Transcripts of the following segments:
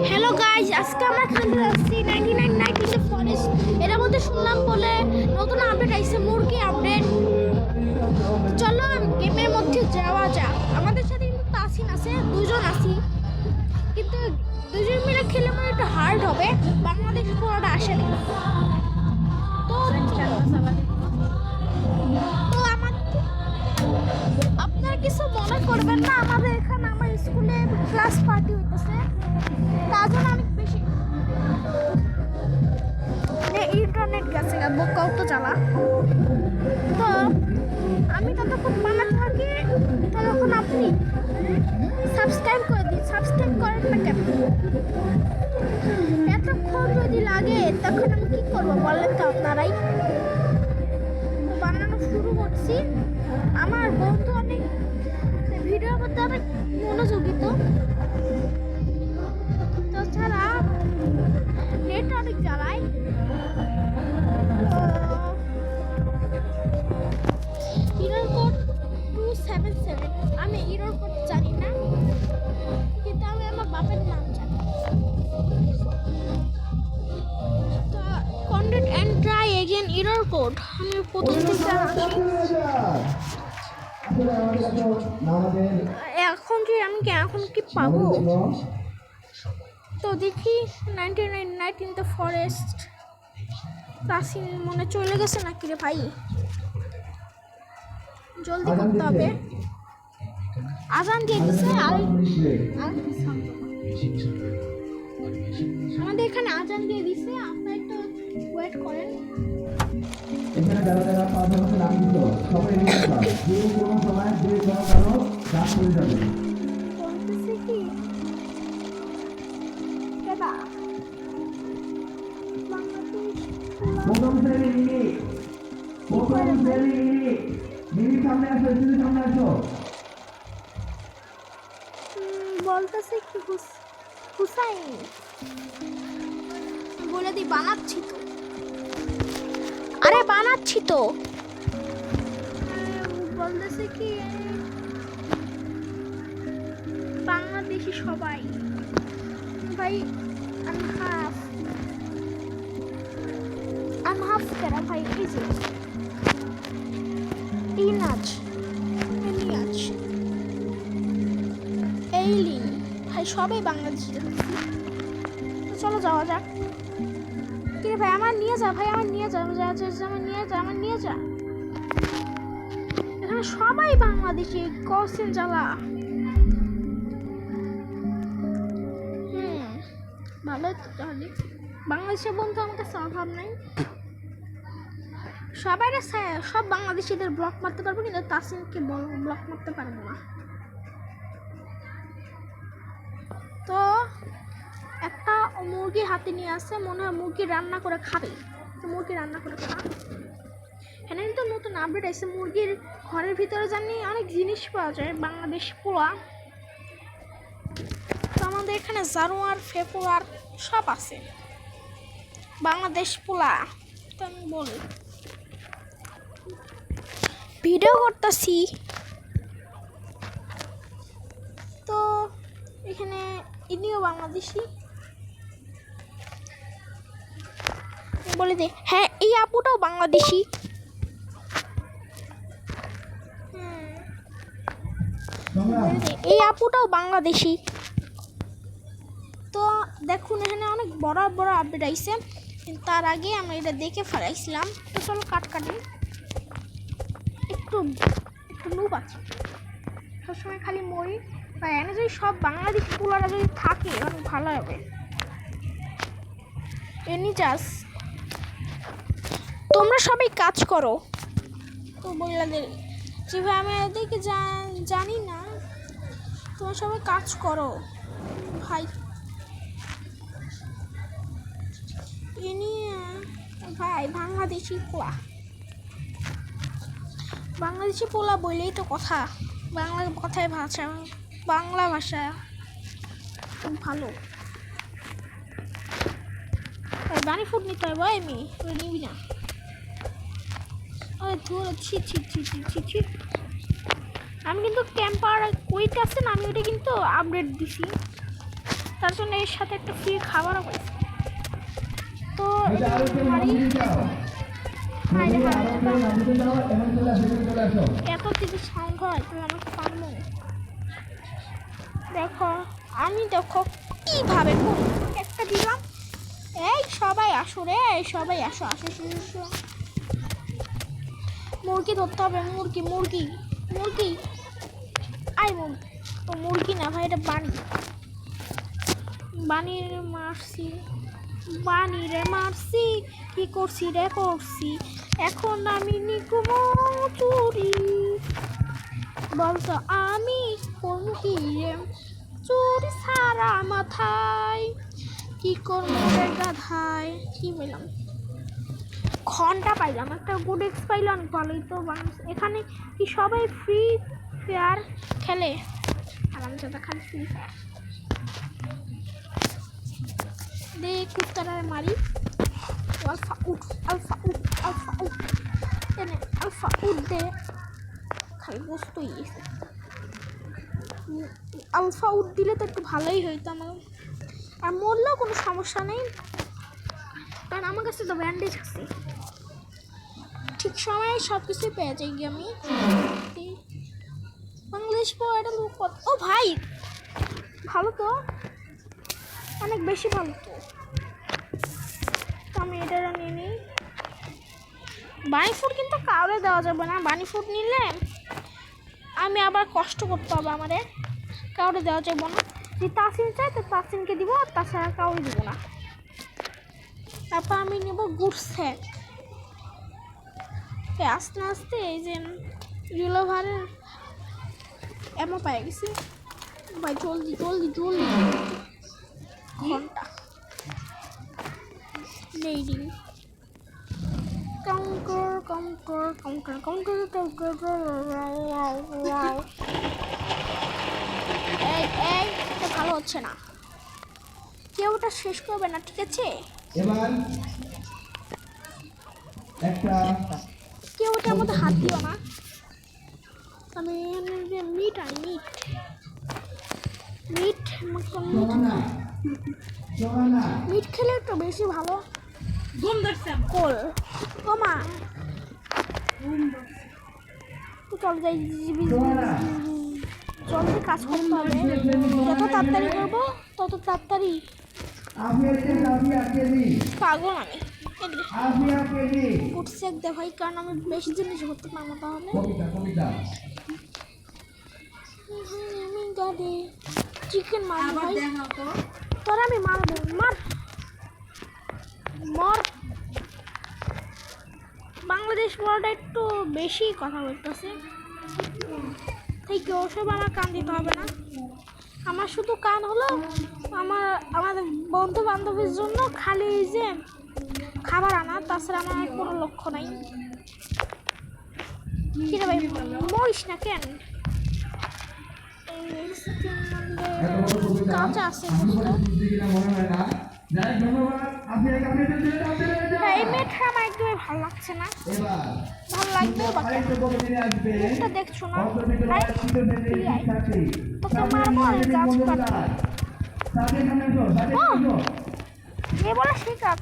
Hello guys, আজকে আমরা খেলতে যাচ্ছি 99 নাইট ইন দ্য ফরেস্ট। এর মধ্যে শুনলাম বলে নতুন আপডেট আইছে, মুরগি আপডেট। চলো গেমের মধ্যে যাওয়া যাক। আমাদের সাথে কিন্তু তাসিন আছে, দুজন আছি, কিন্তু দুজন মিলে খেলে মানে একটু হার্ড হবে। বাংলাদেশ পুরোটা আসেনি তো আপনারা কিছু মনে করবেন না। আমাদের এখানে আমার স্কুলে ক্লাস পার্টি হইতেছে, তার জন্য অনেক বেশি ইন্টারনেট গেছে, বোকাও তো জ্বালা। তো আমি ততক্ষণ বানাতে থাকি, ততক্ষণ আপনি সাবস্ক্রাইব করে দিন। সাবস্ক্রাইব করেন না কেন? এতক্ষণ যদি লাগে তখন আমি কি করবো বলেন তো আপনারাই। বানানো শুরু করছি। আমার বন্ধু অনেক ভিডিওর মধ্যে অনেক মনোযোগী, তো তাছাড়া নেট অনেক জ্বালায়। ইরর কোড 277, আমি ইরর কোড জানি না, কিন্তু আমি আমার বাপের নাম জানি। তো content and try again error code আমি প্রথম থেকে এখন কি আমি এখন কি পাবো? তো দেখি 99 night in the forest. Tasin মনে চলে গেছে নাকি রে ভাই? জলদি করতে হবে। আজান দিয়ে দিচ্ছে। আমাদের এখানে আজান দিয়ে দিচ্ছে, আপনারা একটু ওয়েট করেন। এখানে যারা যারা পারফরমেন্সে নাম দিত সবাই এগিয়ে আসা, যে কোনো সময় যে কোনো কারো কাজ করে যাবে। বলতেছে কি কেডা বলতেছে কি হুসাইন বলে দি বানাচ্ছি তো। আরে বানাচ্ছি তো। বলতেছে কি বাংলাদেশি সবাই ভাই আনহাফ কেরা ভাই। এই যে ইনাজ এলিয়াজ এইলিন ভাই সবাই বাংলাদেশি। তো চলো যাওয়া যাক। কি রে ভাই, আমার নিয়ে যা ভাই, আমার নিয়ে যা, আমার নিয়ে যা। এখানে সবাই বাংলাদেশি, কোশ্চেন জ্বালা। ভালো তো, তাহলে বাংলাদেশের বন্ধু আমার কাছে অভাব নাই। সবাই সব বাংলাদেশিদের ব্লক মারতে পারবো, কিন্তু তাসিনকে ব্লক মারতে পারবো না। তো একটা মুরগি হাতে নিয়ে আসছে, মনে হয় মুরগি রান্না করে খাবে। মুরগি রান্না করে খা। এখানে কিন্তু নতুন আপডেট আছে, মুরগির ঘরের ভিতরে জানি অনেক জিনিস পাওয়া যায়। বাংলাদেশ পোলা, তো আমাদের এখানে জানোয়ার ফেপুয়ার সব আছে। বাংলাদেশ পোলা তো আমি বলি ভিডিও করতেছি। তো এখানে ইনিও বাংলাদেশি বলে দে। হ্যাঁ, এই আপুটাও বাংলাদেশি। এই আপুটাও বাংলাদেশি। তো দেখুন এখানে অনেক বড় বড় আপডেট আইছে, তার আগে আমরা এটা দেখে ফেলাইছিলাম। তো চলো কাটি একটু নুব আছে, সবসময় খালি মরি। বা এনে যদি সব বাংলাদেশি পোলারা যদি থাকে অনেক ভালো হবে। এনি চাস তোমরা সবাই কাজ করো। তো বললাদের যেভাবে আমি এদেরকে জানি না, তোমরা সবাই কাজ করো ভাই। এনি ভাই বাংলাদেশি পোলা বললেই তো কথা। বাংলা কথায় ভাষা, বাংলা ভাষা খুব ভালো। বানি ফুড নিতে হয় ভাই, আমি নিবি না। আমি কিন্তু ক্যাম্পার কুইক আছে না, আমি ওটা কিন্তু আপডেট দিছি। তার জন্য এর সাথে একটা ফ্রি খাবারও পাইছি। তো এটা আরো একটু নামিয়ে দাও। হাইরে আরো একটু নামিয়ে দাও, এখন চলে আসো, চলে আসো। এত কিছু সাউন্ড হয় তো আমাকে পারবো। দেখো আমি দেখো কিভাবে একটা দিলাম। এই সবাই আসো রে, সবাই আসো আসো আসো, আসো। মুরগি ধরতে হবে, মুরগি মুরগি মুরগি আই মুরগি। ও মুরগি না ভাই, এটা বানি। বানির মারছি, বানি রে মারছি, কি করছি রে করছি, এখন আমি নিকুমো চুরি। বলতো আমি কোন কি রে, চুরি সারা মাথায়, কি করবো রে গাধায়। কি বললাম, ঘন্টা পাইলাম, একটা গুড এক্স পাইলাম, ভালোই তো বানাচ্ছে। এখানে কি সবাই ফ্রি ফায়ার খেলে? আর আমি তো খালি ফ্রি ফায়ার দে, কুত্তারা মারি। আলফা উঠ, আলফা উঠ, আলফা উঠ, এনে আলফা উঠ দে। খালি বসতেই গেছে। আলফা উঠ দিলে তো একটু ভালোই হইতো আমার, আর মরলেও কোনো সমস্যা নেই, কারণ আমার কাছে তো ব্যান্ডেজ আছে। ঠিক সময়ে সব কিছুই পেয়ে যাই আমি। বাংলাদেশ এটা লোক, ও ভাই ভালো তো, অনেক বেশি ভালো তো। আমি এটা নিয়ে নিই। বানি ফুড কিন্তু কাউরে দেওয়া যাবে না, বানি ফুড নিলে আমি আবার কষ্ট করতে হবে আমাদের, কাউরে দেওয়া যাবে না। যদি তাসিন চাই তো তাসিনকে দিব, আর তাছাড়া কাউরে দিব না। তারপর আমি নেব গুড সেট। আস্তে আস্তে এই যে রিলোভারের এমন পাই গেছি ভাই, জলদি জলদি জলদি। ঘন্টা নেইডিং counter counter counter counter counter. এই এই এটা ভালো হচ্ছে না, কেউ ওটা শেষ করবে না, ঠিক আছে? এবার একটা কেউ ওটার মধ্যে হাত দিও না। আমি মিট আনি, meat meat Sohana, Sohana, meat খেলে একটু বেশি ভালো। কোল কমা চল যাই, সোহানা, জলদি কাজ করতে হবে, যত তাড়াতাড়ি করবো তত তাড়াতাড়ি। আফিয়া কেজি, পাগল আমি এদিকে আফিয়া কেজি। উঠছে দে ভাই, কারণ আমি বেশি জিনিস করতে পারবো তাহলে। কবিতা, কবিতা। আমি গাড়ি চিকেন মারবো ভাই, তোর আমি মারবো, মার মর। বাংলাদেশ ওয়ার্ল্ড একটু বেশি কথা বলতেছে, ঠিক ওসব আমার কান দিতে হবে না। আমার শুধু কান হলো আমাদের বন্ধু বান্ধবের জন্য খালি এই যে খাবার আনা, তাছাড়া আমার আর কোনো লক্ষ্য নাই। কি রে ভাই, মরিস না কেন? কাঁচা আছে এই মেয়েটা আমার একদমই ভালো লাগছে না, ভালো লাগবেও বা কেন? মুখটা দেখছো না ভাই, তোকে মারবো আর গাছ কাটবো। যে বলে সেই কাজ।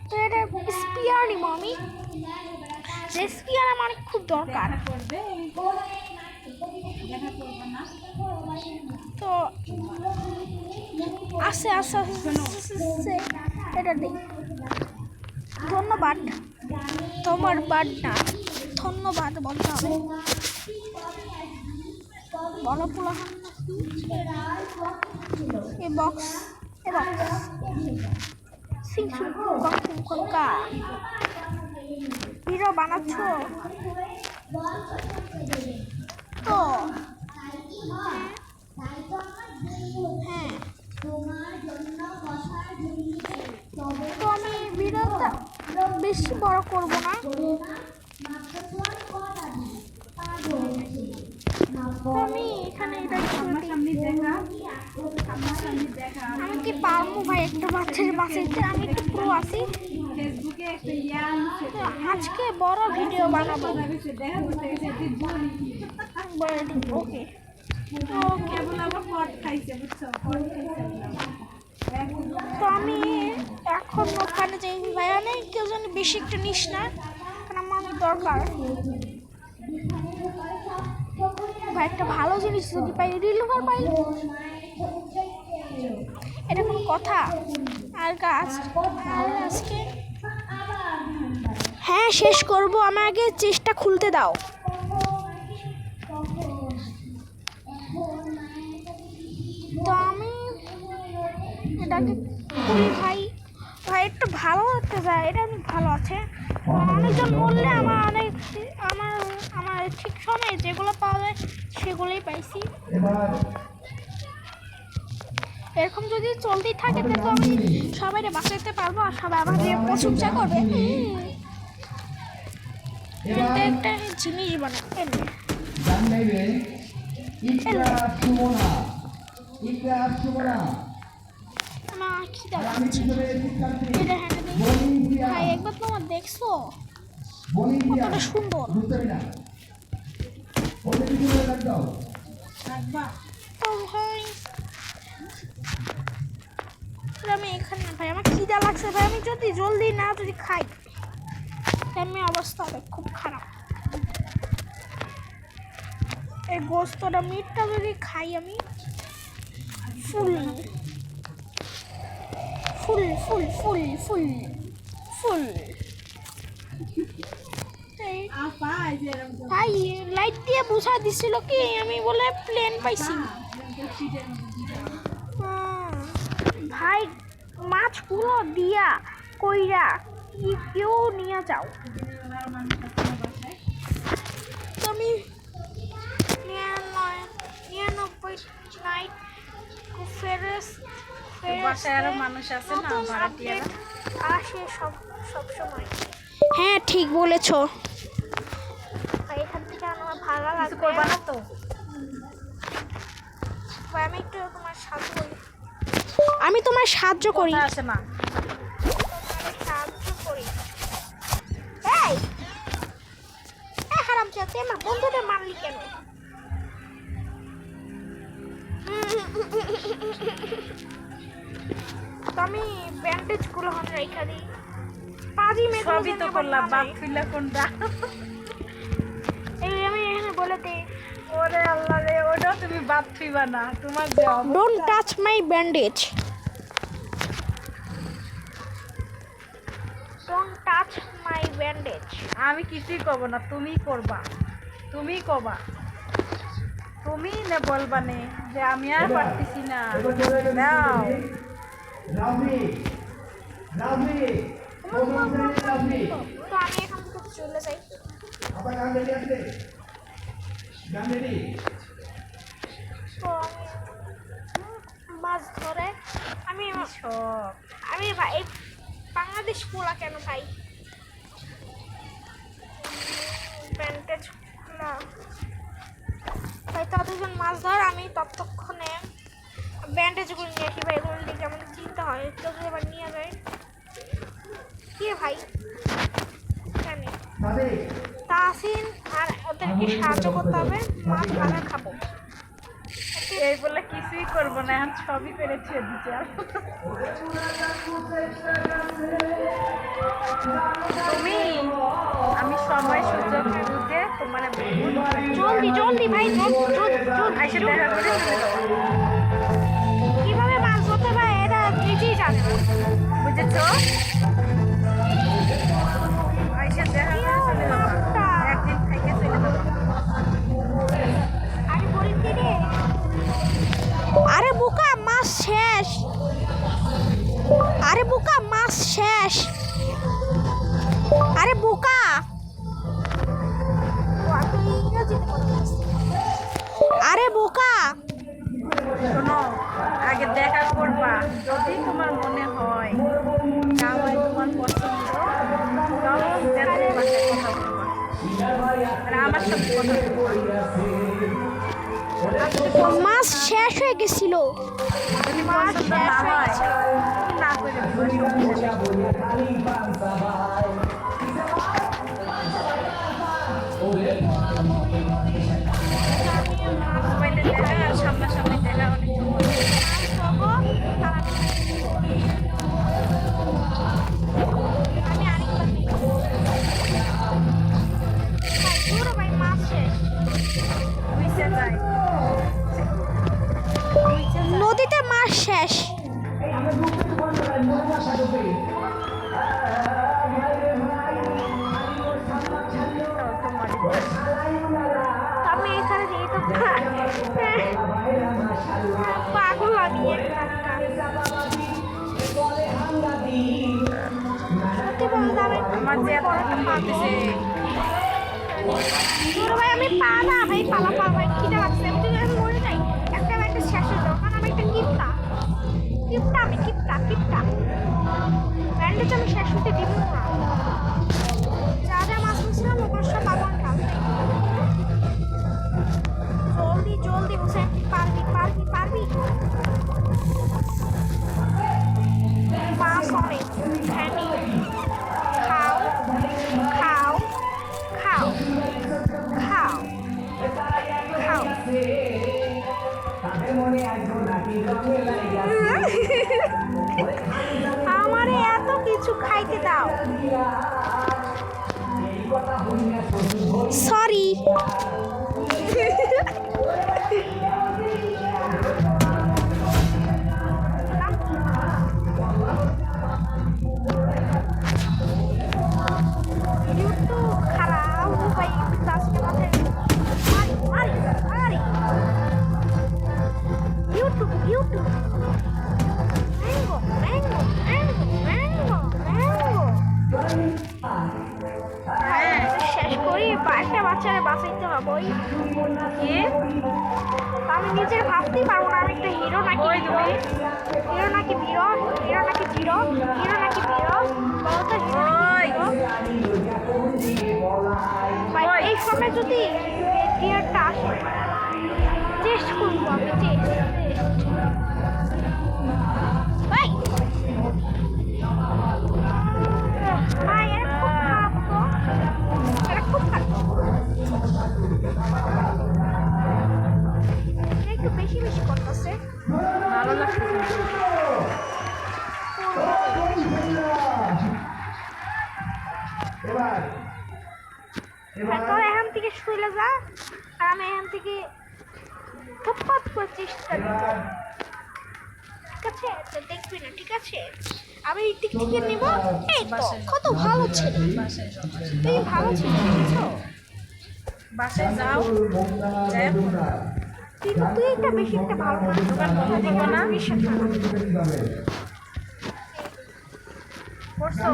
তো এটা স্পিয়ার নিবো আমি, যে স্পিয়ার আমার খুব দরকার। তো আস্তে আস্তে আস্তে এটা দিই। ধন্যবাদ, তোমার বাদ না, ধন্যবাদ বলতে হবে। বড় পোলা এ বক্স, এ বক্স হিরো বানাচ্ছ তো? হ্যাঁ, তো আমি ভিডিওটা বেশি বড় করব না, আমি এখানে এটা আমি কি পারবো ভাই একটা বাচ্চার বাঁচাইতে? আমি একটু প্রো আছি, আজকে বড় ভিডিও বানাবো। ওকে কেবল আবার কট খাইছে বুঝছো, কট খাইছে তো আমি এখন ওখানে যাই ভাই, অনেক কেউ যেন বেশি একটু নিস না, কারণ আমার অনেক দরকার ভাই। একটা ভালো জিনিস যদি পাই, রিলভার পাই, এটা কোনো কথা? আর গাছ আর আজকে হ্যাঁ শেষ করব, আমার আগে চেষ্টা খুলতে দাও। তো আমি এটাকে ভাই ভাই একটু ভালো একটা যায়, এটা অনেক ভালো আছে। অনেকজন বললে আমার আমার ঠিক সময়ে যেগুলো পাওয়া যায় সেগুলোই পাইছি। এরকম যদি চলতেই থাকে তো আমি সবাই বাঁচাতে পারবো, আর সবাই আমার প্রশংসা করবে। একটা জিনিস বানাবে ভাই, একবার তোমার দেখছো কতটা সুন্দর। তো ভাই আমি এখানে ভাই, আমার খিদা লাগছে ভাই, আমি যদি জলদি না যদি খাই আমি অবস্থা হবে খুব খারাপ। এই গোস্তটা মিটটা যদি খাই আমি ফুল ফুল ফুল ফুল ফুল ফুল ভাই লাইট দিয়ে বুঝা দিছিল কি আমি বলে প্লেন পাইছি। ভাই মাছগুলো দিয়া কইরা কি কেউ নিয়ে যাও, তো আমি 99 নাইট বাসায় আরো মানুষ আছে না, ভাড়াটিয়ারা আসে সব সময়। হ্যাঁ ঠিক বলেছো ভাই, এখান থেকে আমার ভালো লাগবে। করবা না তো ভাই, আমি একটু তোমার সাহায্য করি, আমি তোমার সাহায্য করি, আছে না সাহায্য করি। এই হারাম চাতে আমার বন্ধুদের মারলি কেন? তো আমি ব্যান্ডেজ গুলো হন রেখা দিই, পাজি মেয়ে সবই তো করলাম, বাপ খুইলা কোনটা এই আমি এখানে বলে দিই, ওরে আল্লাহ রে, ওটা তুমি বাপ থুইবা না, তোমার job. Don't touch my bandage, don't touch my bandage. আমি কিছুই করবো না, তুমি করবা, তুমি কবা, তুমি না বলবা নে যে আমি আর পারতেছি না, দাও। তো আমি এখান থেকে চলে যাই। তো মাছ ধরে আমি সব আমি ভাই বাংলাদেশ পোলা কেন ভাই, ব্যান্ডেজ না ভাই, ততজন মাছ ধর, আমি ততক্ষণে ব্যান্ডেজগুলো নিয়ে আসি ভাই, এগুলো দিকে আমাদের চিন্তা হয়, কেউ যদি আবার নিয়ে যায় কি ভাই জানি। তাসিন আর ওদেরকে সাহায্য করতে হবে, মাছ ভালো খাবো। এই বলে কিছুই করবো না, এখন সবই পেরেছি দিতে। তুমি আমি সময় সুযোগ বুঝে তোমার জলদি জলদি ভাই, এসে দেখা করে কিভাবে মাছ ধরতে ভাই এটা নিজেই জানে না, বুঝেছো? এসে দেখা করে চলে যাবো, একদিন থেকে চলে যাবো। আমি বলি কি রে, আরে বোকা মাছ শেষ, আরে বোকা মাছ শেষ, আরে বোকা আরে বোকা। শোনো, আগে দেখা করবা, যদি তোমার মনে হয় জামাই তোমার পছন্দ, তখন দেখো বাসায় কথা বলবা, আর আমার সাথে কথা বলবা। মাছ শেষ হয়ে গেছিল, যদি মাছ পছন্দ শেষ না হয়ে হয় গেছিল। না করে দিবা, সমস্যা নেই। মোবাইলে দেখা পাগল আমি সত্যি বলতে আমি আমার যে এত পালতেছে ছোট ভাই আমি পালা ভাই পালা ভাই খিদে লাগছে আমি যদি আমি মরে যাই একটা শেষ হয়ে যাও কারণ আমি একটা কিপটা আমি কিপটা ব্যান্ডেজ আমি শেষ হতে দিব না যা যা মাছ নিয়েছিলাম ওগুলো সব আগুন ঢালতে জলদি হোসেন পারবি মাছ অনেক হ্যানি খাও আমারে এত কিছু খাইতে দাও সরি খারাপ ভাই মারি YouTube শেষ করি একটা বাচ্চারা বাঁচাইতে হবে ওই আমি নিজের ভাবতেই পারবো না আমি একটা হিরো নাকি বলতো হিরো এই সময় যদি ডিয়ারটা আসে চেষ্ট করবো আমি একটু বেশি করতেছে ভালো লাগছে তোর এখান থেকে শুইলে যা আর আমি এখান থেকে ফুটপাত করে চেষ্টা ঠিক আছে তো দেখবি না ঠিক আছে আমি টিকিট নেব এই তো কত ভালো ছিল তুই ভালো ছিল বুঝছো বাসায় যাও তুই একটা বেশি একটা ভালো দোকান কথা দিব না করছো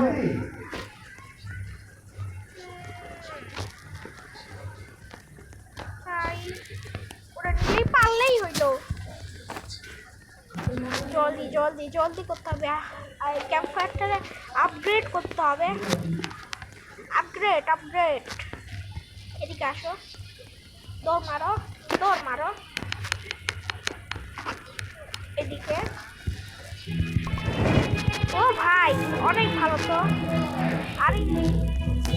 ওরা নিয়ে পারলেই হইলো জলদি করতে হবে আর ক্যাম্প ফায়ারটারে আপগ্রেড করতে হবে আপগ্রেড এদিকে আসো দৌড় মারো এদিকে ও ভাই অনেক ভালো তো আরে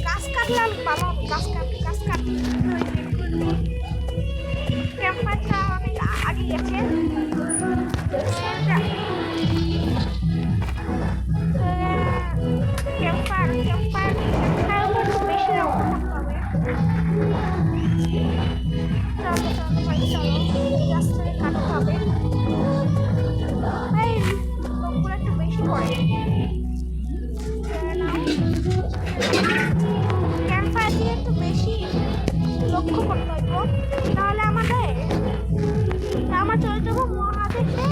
গাছ কাটলাম ভালো গাছ কাট ক্যাম্প ফায়ারটা অনেক আগে গেছে বেশি রকম হবে চলো কাটতে হবে এই লোকগুলো একটু বেশি পড়ে ক্যাম্পার দিয়ে একটু বেশি লক্ষ্য করতে হইব তাহলে আমার চলে যাবো মহাদেশে